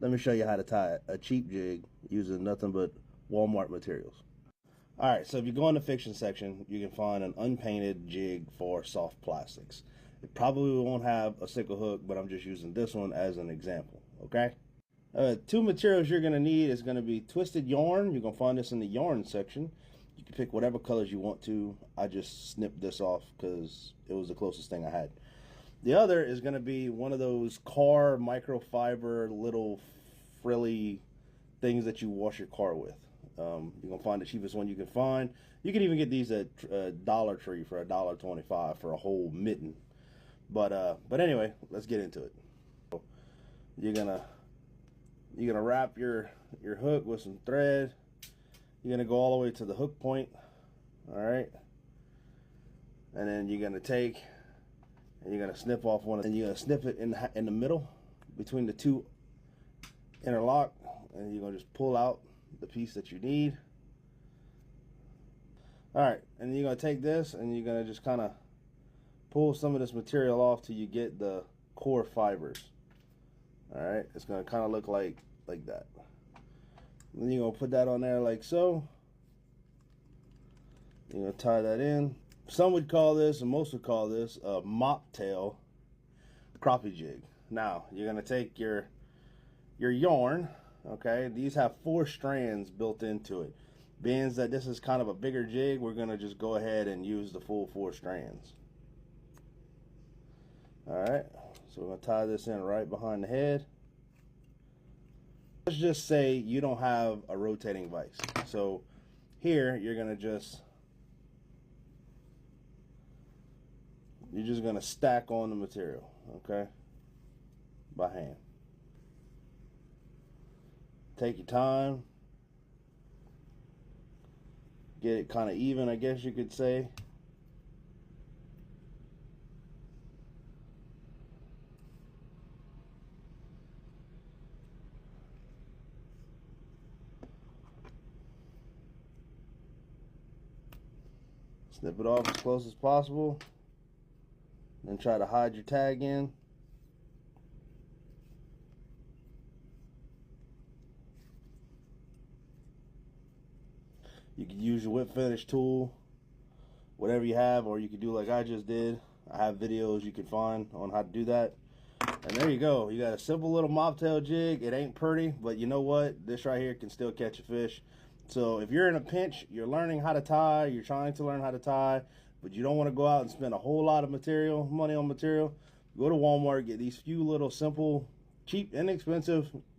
Let me show you how to tie a cheap jig using nothing but Walmart materials. Alright, so if you go in the fiction section, you can find an unpainted jig for soft plastics. It probably won't have a sickle hook, but I'm just using this one as an example, okay? Two materials you're going to need is going to be twisted yarn. You're going to find this in the yarn section. You can pick whatever colors you want to. I just snipped this off because it was the closest thing I had. The other is going to be one of those car microfiber little frilly things that you wash your car with. You're going to find the cheapest one you can find. You can even get these at Dollar Tree for $1.25 for a whole mitten. But anyway, let's get into it. You're gonna wrap your hook with some thread. You're gonna go all the way to the hook point. All right, and then you're gonna take and you're gonna snip off one, and you're gonna snip it in the middle between the two interlock, and you're gonna just pull out the piece that you need. All right, and you're gonna take this and you're gonna just kind of pull some of this material off till you get the core fibers. All right, it's gonna kind of look like that. And then you're gonna put that on there like so. You're gonna tie that in. Some would call this, and most would call this, a mop tail crappie jig. Now you're gonna take your yarn. Okay, these have 4 strands built into it. Being that this is kind of a bigger jig, we're gonna just go ahead and use the full 4 strands. All right, so we're gonna tie this in right behind the head. Let's just say you don't have a rotating vise. So here you're just gonna stack on the material, okay, by hand. Take your time, get it kind of even, I guess you could say. Snip it off as close as possible. Then try to hide your tag in. You can use your whip finish tool, whatever you have, or you could do like I just did. I have videos you can find on how to do that. And there you go. You got a simple little moptail jig. It ain't pretty, but you know what? This right here can still catch a fish. So if you're in a pinch, you're learning how to tie, you're trying to learn how to tie, but you don't want to go out and spend a whole lot of money on material, go to Walmart, get these few little simple, cheap, inexpensive